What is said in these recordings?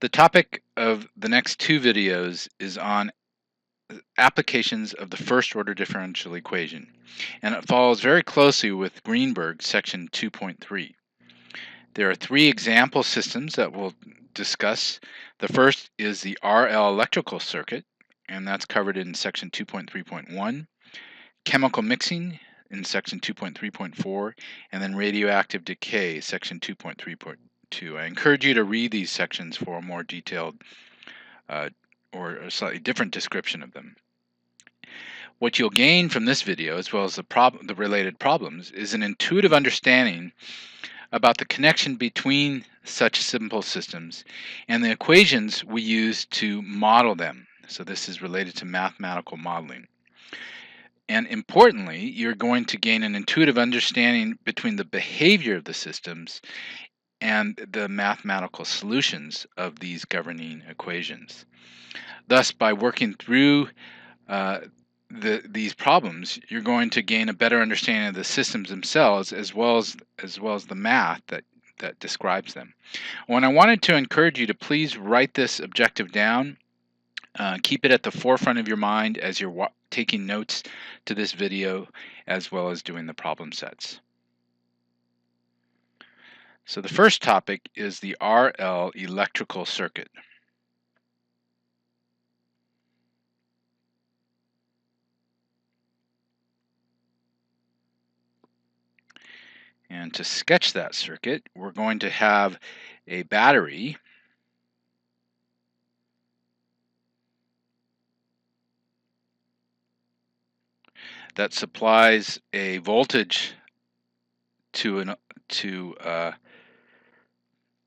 The topic of the next two videos is on applications of the first order differential equation, and it follows very closely with Greenberg's section 2.3. There are three example systems that we'll discuss. The first is the RL electrical circuit, and that's covered in section 2.3.1, chemical mixing in section 2.3.4, and then radioactive decay, section 2.3.2. I encourage you to read these sections for a more detailed or a slightly different description of them. What you'll gain from this video, as well as the related problems, is an intuitive understanding about the connection between such simple systems and the equations we use to model them. So this is related to mathematical modeling. And importantly, you're going to gain an intuitive understanding between the behavior of the systems and the mathematical solutions of these governing equations. Thus, by working through these problems, you're going to gain a better understanding of the systems themselves, as well as the math that describes them. When I wanted to encourage you to please write this objective down, keep it at the forefront of your mind as you're taking notes to this video, as well as doing the problem sets. So the first topic is the RL electrical circuit. And to sketch that circuit, we're going to have a battery that supplies a voltage to an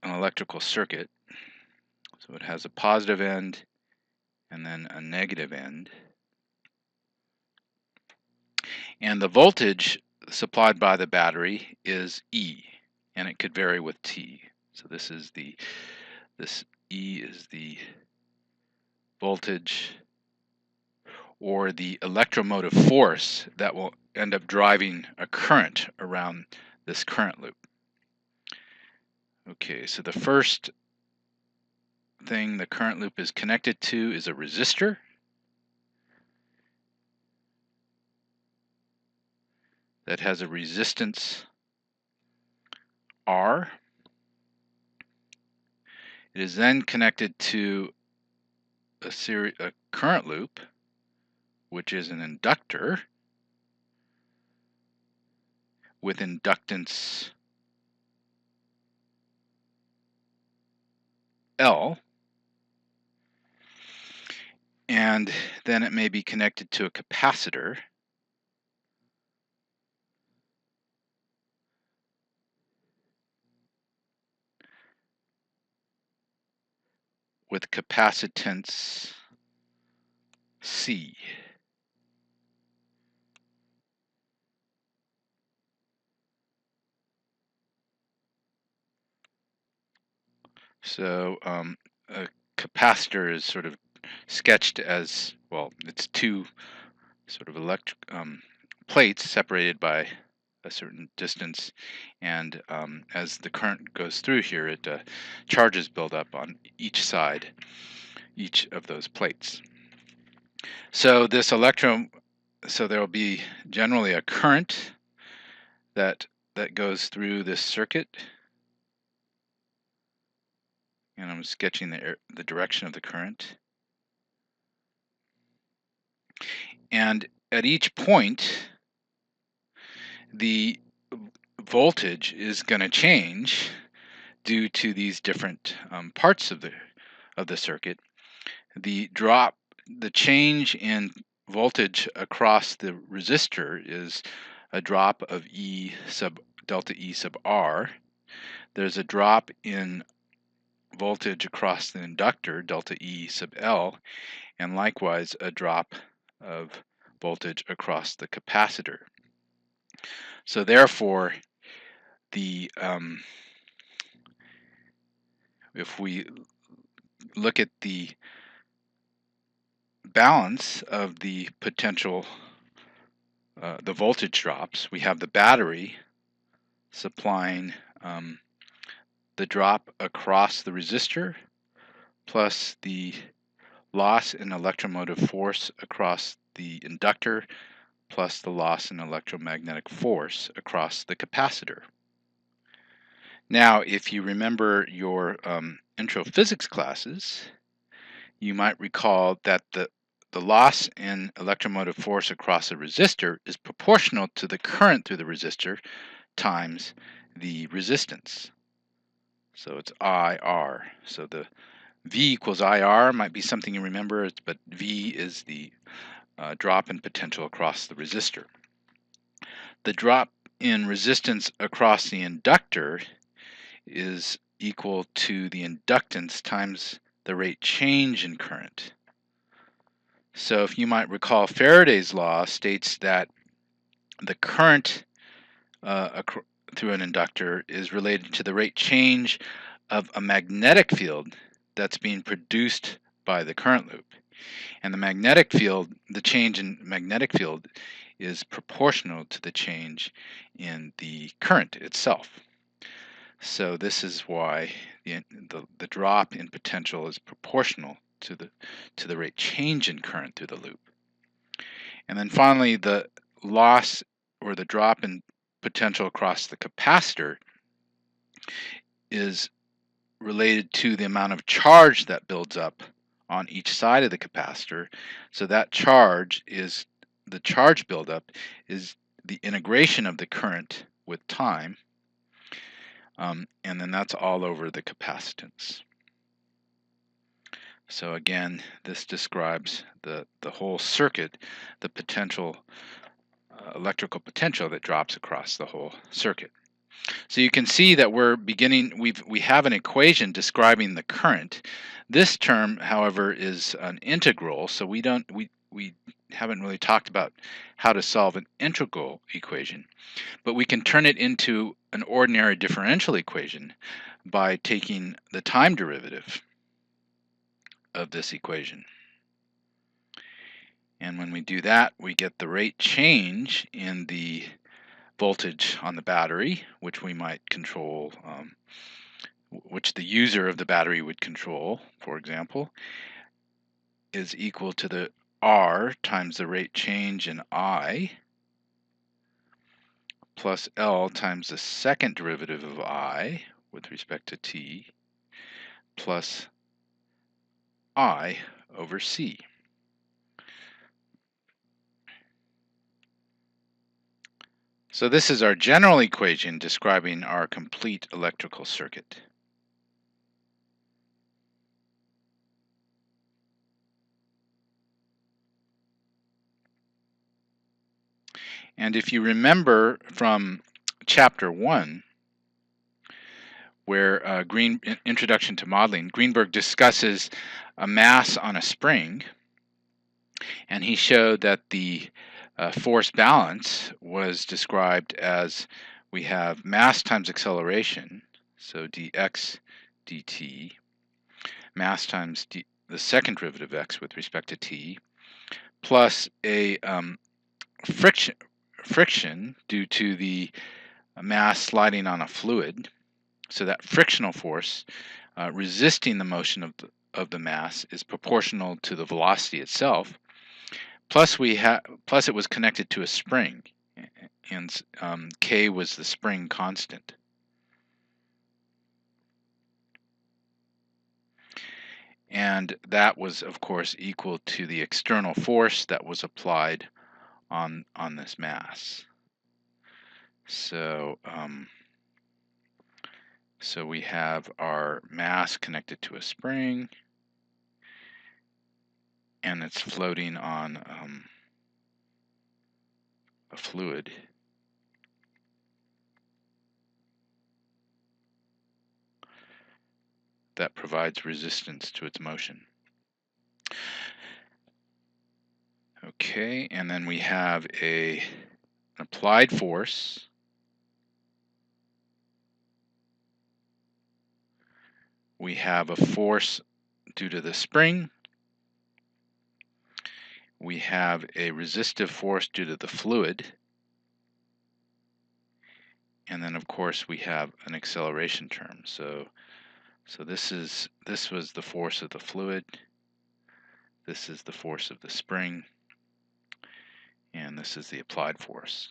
electrical circuit. So it has a positive end and then a negative end. And the voltage supplied by the battery is E, and it could vary with T. So this E is the voltage or the electromotive force that will end up driving a current around this current loop. Okay, so the first thing the current loop is connected to is a resistor. That has a resistance R. It is then connected to a current loop, which is an inductor with inductance L, and then it may be connected to a capacitor with capacitance C. So a capacitor is sort of sketched as, well, it's two sort of electric plates separated by a certain distance, and as the current goes through here, charges build up on each side, each of those plates. So this so there will be generally a current that goes through this circuit, and I'm sketching the direction of the current. And at each point, the voltage is going to change due to these different parts of the circuit. The change in voltage across the resistor is a drop of delta E sub R. There's a drop in voltage across the inductor, delta E sub L, and likewise a drop of voltage across the capacitor. So therefore, if we look at the balance of the potential, the voltage drops, we have the battery supplying the drop across the resistor plus the loss in electromotive force across the inductor plus the loss in electromagnetic force across the capacitor. Now, if you remember your intro physics classes, you might recall that the loss in electromotive force across a resistor is proportional to the current through the resistor times the resistance. So it's IR. So the V equals IR might be something you remember, but V is the drop in potential across the resistor. The drop in resistance across the inductor is equal to the inductance times the rate change in current. So if you might recall, Faraday's law states that the current through an inductor is related to the rate change of a magnetic field that's being produced by the current loop. And the magnetic field, the change in magnetic field is proportional to the change in the current itself. So this is why the drop in potential is proportional to the rate change in current through the loop. And then finally, the loss or the drop in potential across the capacitor is related to the amount of charge that builds up on each side of the capacitor. So that charge is, the charge buildup is the integration of the current with time, and then that's all over the capacitance. So again, this describes the whole circuit, the potential, electrical potential that drops across the whole circuit. So you can see that we have an equation describing the current. This term, however, is an integral, so we haven't really talked about how to solve an integral equation, but we can turn it into an ordinary differential equation by taking the time derivative of this equation. And when we do that, we get the rate change in the voltage on the battery, which we might control, which the user of the battery would control, for example, is equal to the R times the rate change in I plus L times the second derivative of I with respect to t plus I over C. So this is our general equation describing our complete electrical circuit. And if you remember from chapter 1, where Introduction to Modeling, Greenberg discusses a mass on a spring, and he showed that the force balance was described as we have mass times acceleration, so dx dt, mass times the second derivative of x with respect to t, plus a friction due to the mass sliding on a fluid. So that frictional force resisting the motion of the mass is proportional to the velocity itself. Plus it was connected to a spring, and K was the spring constant. And that was, of course, equal to the external force that was applied on this mass. So so we have our mass connected to a spring, and it's floating on a fluid. That provides resistance to its motion. Okay, and then we have an applied force we have a force due to the spring. We have a resistive force due to the fluid. And then, of course, we have an acceleration term. So So this was the force of the fluid, this is the force of the spring, and this is the applied force.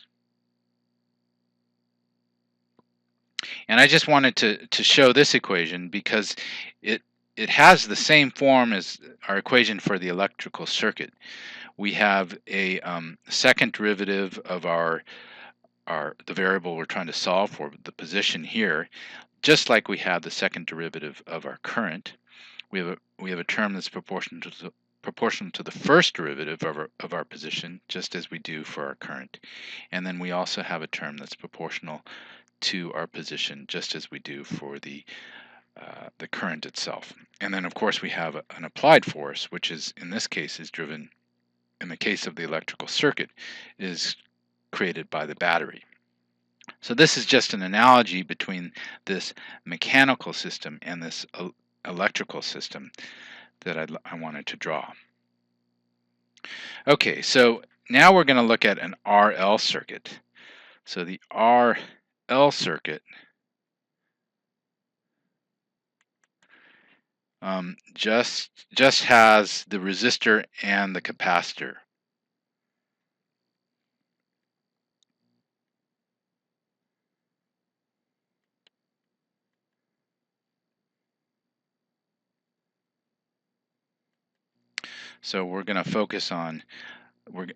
And I just wanted to show this equation because it has the same form as our equation for the electrical circuit. We have a second derivative of the variable we're trying to solve for, the position here, just like we have the second derivative of our current. We have a term that's proportional to the first derivative of our position, just as we do for our current. And then we also have a term that's proportional to our position, just as we do for the current itself. And then, of course, we have an applied force, which is, in this case, is driven, in the case of the electrical circuit, is created by the battery. So this is just an analogy between this mechanical system and this electrical system that I wanted to draw. Okay, so now we're going to look at an RL circuit. So the RL circuit just has the resistor and the capacitor. So we're going to focus on, we're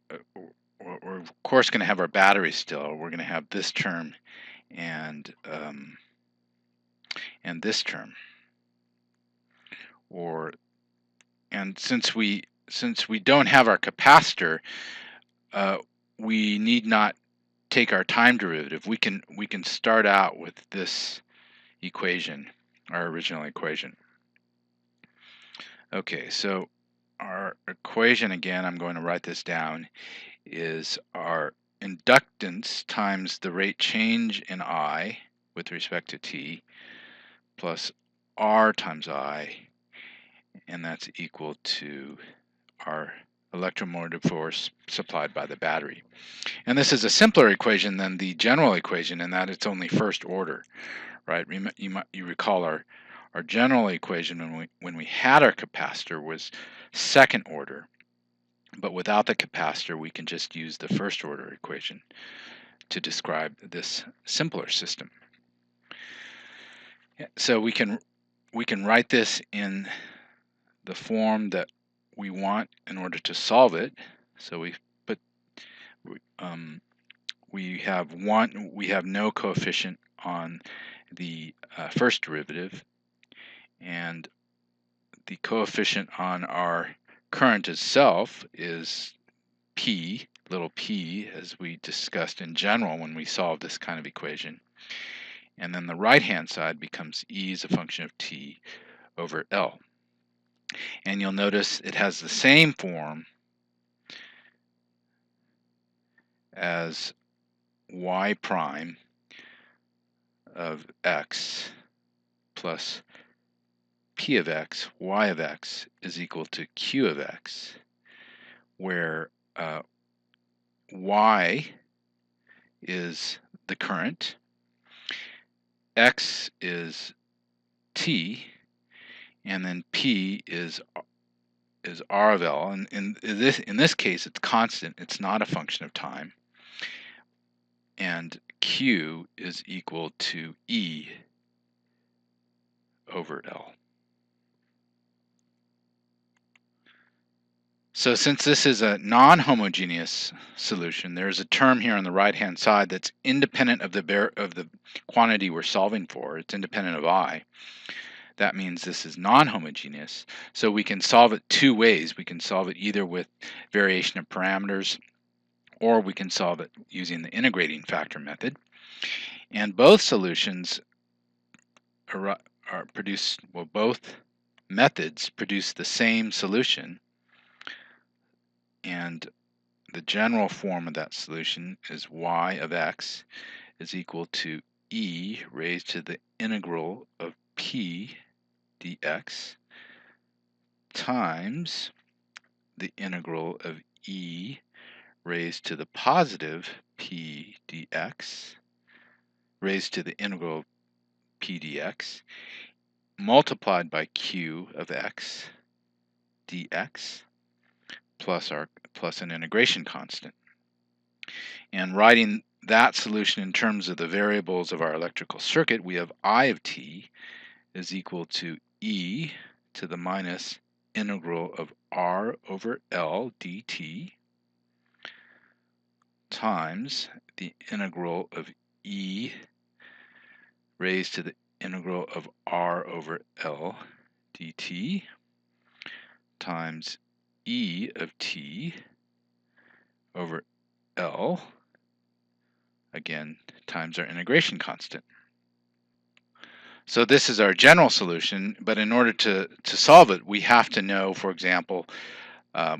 of course going to have our battery still. We're going to have this term and this term. And since we don't have our capacitor, we need not take our time derivative. We can start out with this equation, our original equation. Okay, so our equation, again, I'm going to write this down, is our inductance times the rate change in I with respect to t plus R times I, and that's equal to our electromotive force supplied by the battery. And this is a simpler equation than the general equation in that it's only first order, right? You recall our general equation when we had our capacitor was second order, but without the capacitor we can just use the first order equation to describe this simpler system. So we can write this in the form that we want in order to solve it. So we have no coefficient on the first derivative, and the coefficient on our current itself is p, little p, as we discussed in general when we solved this kind of equation. And then the right-hand side becomes E as a function of t over L. And you'll notice it has the same form as y prime of x plus p of x, y of x is equal to q of x, where y is the current, x is t, and then p is r of L. And in this case, it's constant. It's not a function of time. And q is equal to E over L. So since this is a non-homogeneous solution, there's a term here on the right-hand side that's independent of the quantity we're solving for. It's independent of I. That means this is non-homogeneous. So we can solve it two ways. We can solve it either with variation of parameters, or we can solve it using the integrating factor method. And both solutions both methods produce the same solution. And the general form of that solution is y of x is equal to E raised to the integral of p dx times the integral of E raised to the positive p dx raised to the integral of p dx, multiplied by q of x dx plus an integration constant. And writing that solution in terms of the variables of our electrical circuit, we have I of t is equal to e to the minus integral of r over L dt times the integral of e raised to the integral of r over L dt times e of t over L, again, times our integration constant. So this is our general solution, but in order to solve it, we have to know, for example,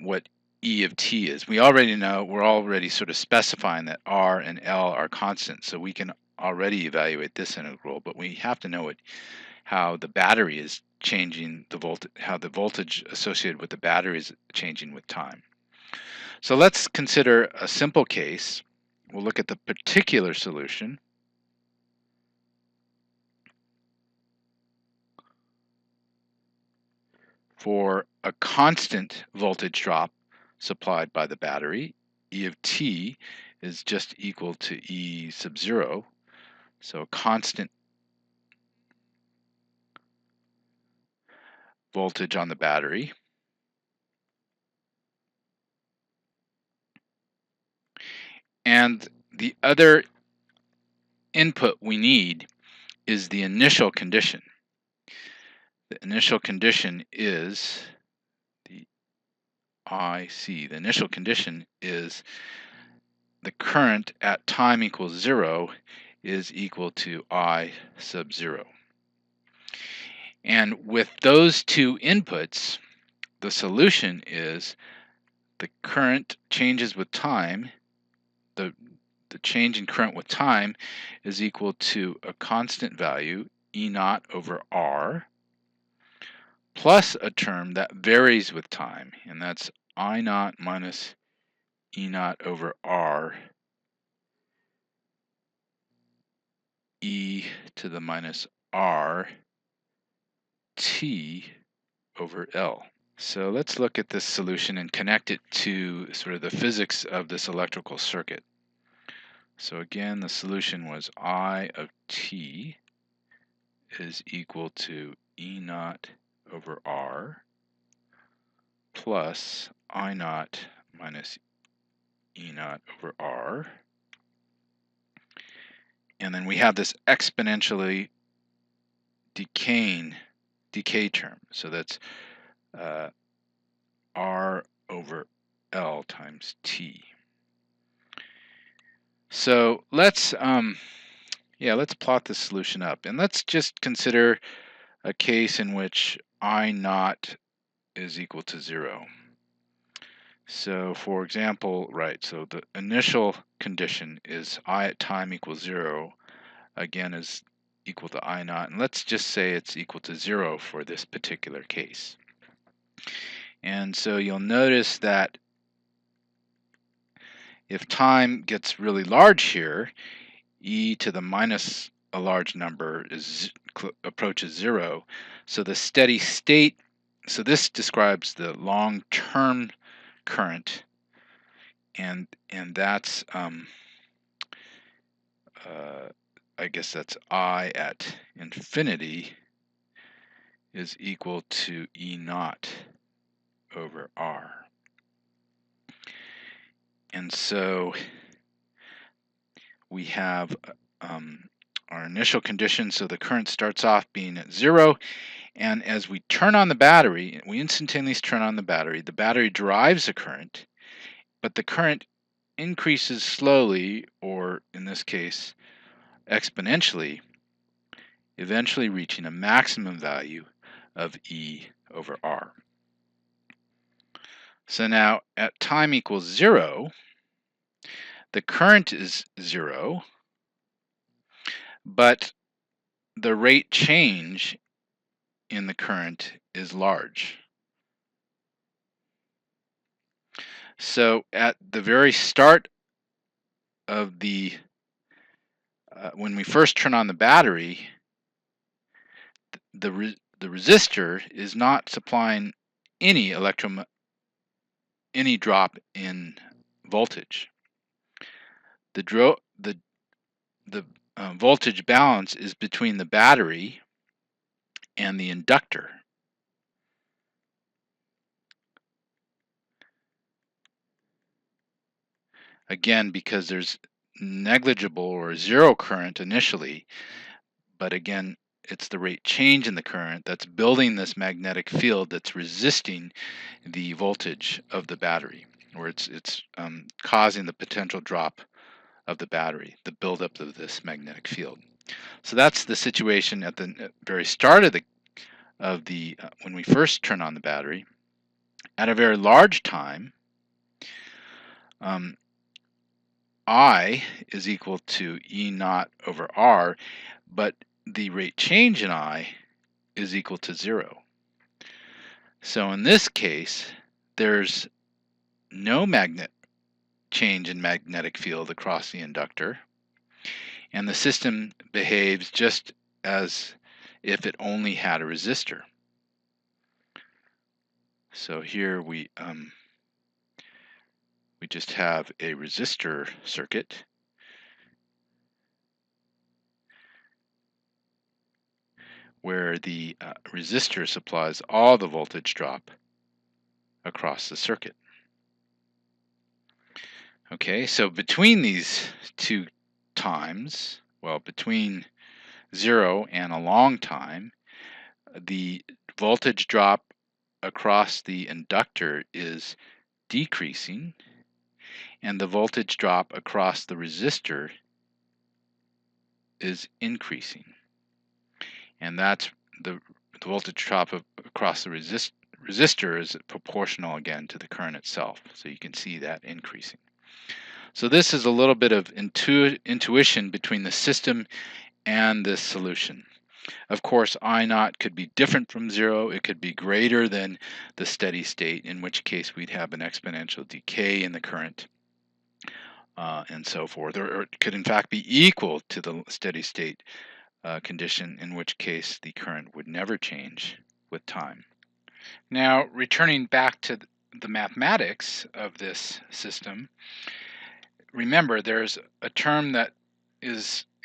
what E of t is. We already know, we're already sort of specifying that R and L are constants, so we can already evaluate this integral, but we have to know how the battery is changing, how the voltage associated with the battery is changing with time. So let's consider a simple case. We'll look at the particular solution. For a constant voltage drop supplied by the battery, E of t is just equal to E sub 0. So a constant voltage on the battery. And the other input we need is the initial condition. The initial condition is the IC. The initial condition is the current at time equals 0 is equal to I sub 0. And with those two inputs, the solution is the current changes with time. The change in current with time is equal to a constant value, E naught over R, plus a term that varies with time, and that's I naught minus E naught over R, E to the minus R, T over L. So let's look at this solution and connect it to sort of the physics of this electrical circuit. So again, the solution was I of t is equal to E naught over R plus I naught minus E naught over R. And then we have this exponentially decay term. So that's R over L times T. So let's plot this solution up, and let's just consider a case in which I naught is equal to 0. So for example, so the initial condition is I at time equals 0, again is equal to I naught, and let's just say it's equal to 0 for this particular case. And so you'll notice that if time gets really large here, e to the minus a large number approaches 0. So the steady state, so this describes the long-term current, and that's I guess that's I at infinity is equal to E naught over R. And so we have our initial condition, so the current starts off being at 0, and as we turn on the battery, we instantaneously turn on the battery drives a current, but the current increases slowly, or in this case, exponentially, eventually reaching a maximum value of E over R. So now at time equals 0, the current is 0, but the rate change in the current is large. So at the very start of the, when we first turn on the battery, the the resistor is not supplying any any drop in voltage. The voltage balance is between the battery and the inductor. Again, because there's negligible or zero current initially, but again, it's the rate change in the current that's building this magnetic field that's resisting the voltage of the battery, or it's causing the potential drop of the battery, the buildup of this magnetic field. So that's the situation at the very start of the when we first turn on the battery. At a very large time, I is equal to E naught over R, but the rate change in I is equal to 0. So in this case, there's no change in magnetic field across the inductor, and the system behaves just as if it only had a resistor. So here we just have a resistor circuit where the resistor supplies all the voltage drop across the circuit. Okay, so between these two times, well, between 0 and a long time, the voltage drop across the inductor is decreasing, and the voltage drop across the resistor is increasing. And that's the voltage drop across the resistor is proportional again to the current itself. So you can see that increasing. So this is a little bit of intuition between the system and this solution. Of course, I naught could be different from 0. It could be greater than the steady state, in which case we'd have an exponential decay in the current and so forth. Or it could in fact be equal to the steady state condition, in which case the current would never change with time. Now, returning back to the mathematics of this system, remember there's a term that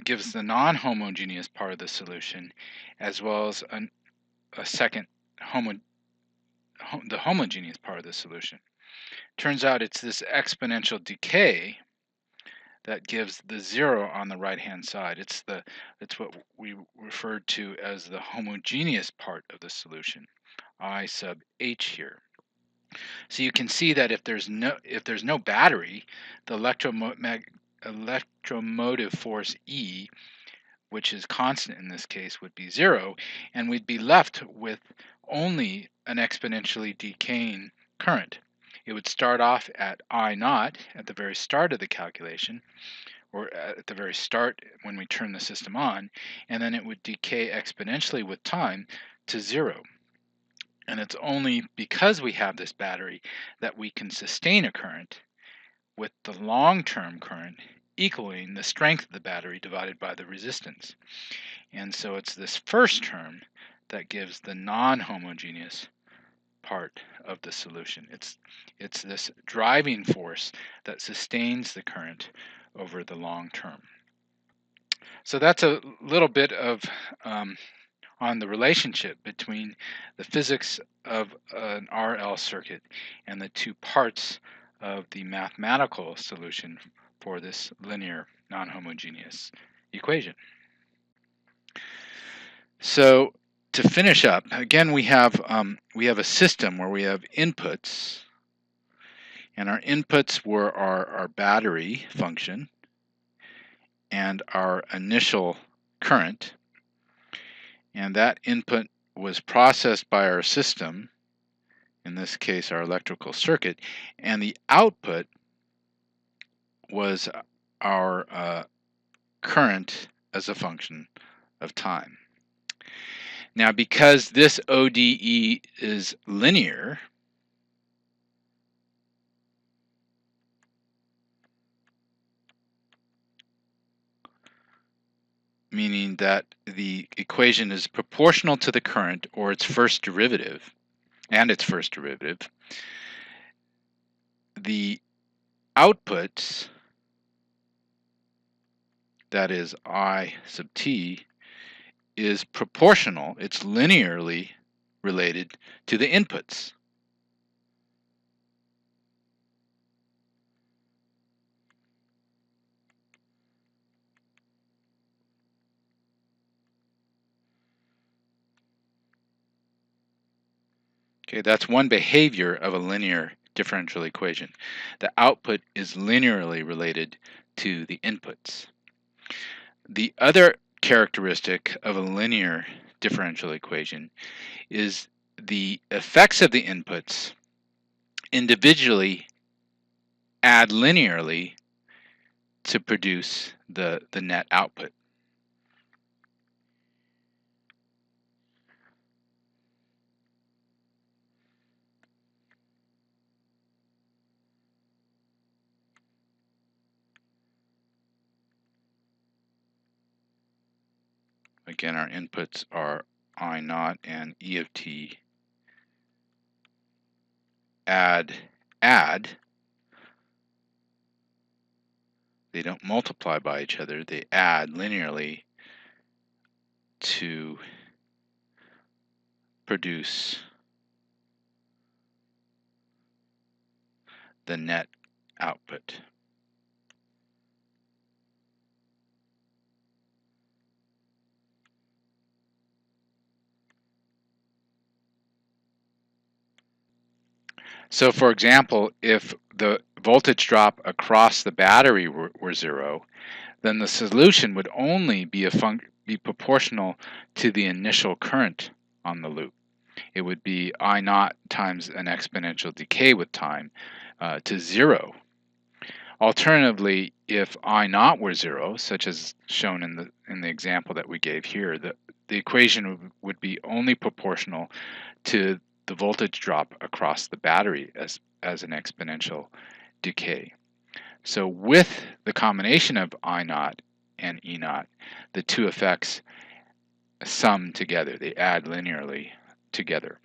gives the non-homogeneous part of the solution, as well as a second the homogeneous part of the solution. Turns out it's this exponential decay that gives the 0 on the right-hand side. It's what we referred to as the homogeneous part of the solution, I sub h here. So you can see that if there's no battery, the electromotive force E, which is constant in this case, would be 0, and we'd be left with only an exponentially decaying current. It would start off at I naught at the very start of the calculation, or at the very start when we turn the system on, and then it would decay exponentially with time to 0. And it's only because we have this battery that we can sustain a current with the long-term current equaling the strength of the battery divided by the resistance. And so it's this first term that gives the non-homogeneous part of the solution. It's this driving force that sustains the current over the long term. So that's a little bit of on the relationship between the physics of an RL circuit and the two parts of the mathematical solution for this linear non-homogeneous equation. So to finish up, again, we have a system where we have inputs, and our inputs were our battery function and our initial current, and that input was processed by our system, in this case our electrical circuit, and the output was our current as a function of time. Now, because this ODE is linear, meaning that the equation is proportional to the current or its first derivative, and its first derivative. The outputs, that is I sub t, is proportional, it's linearly related to the inputs. Okay, that's one behavior of a linear differential equation. The output is linearly related to the inputs. The other characteristic of a linear differential equation is the effects of the inputs individually add linearly to produce the net output. Again, our inputs are I naught and E of t. Add. They don't multiply by each other, they add linearly to produce the net output. So for example, if the voltage drop across the battery were 0, then the solution would only be proportional to the initial current on the loop. It would be I naught times an exponential decay with time to 0. Alternatively, if I naught were 0, such as shown in the example that we gave here, the equation would be only proportional to the voltage drop across the battery as an exponential decay. So with the combination of I naught and E naught, the two effects sum together. They add linearly together.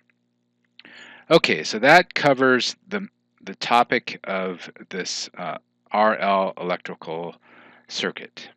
Okay, so that covers the topic of this RL electrical circuit.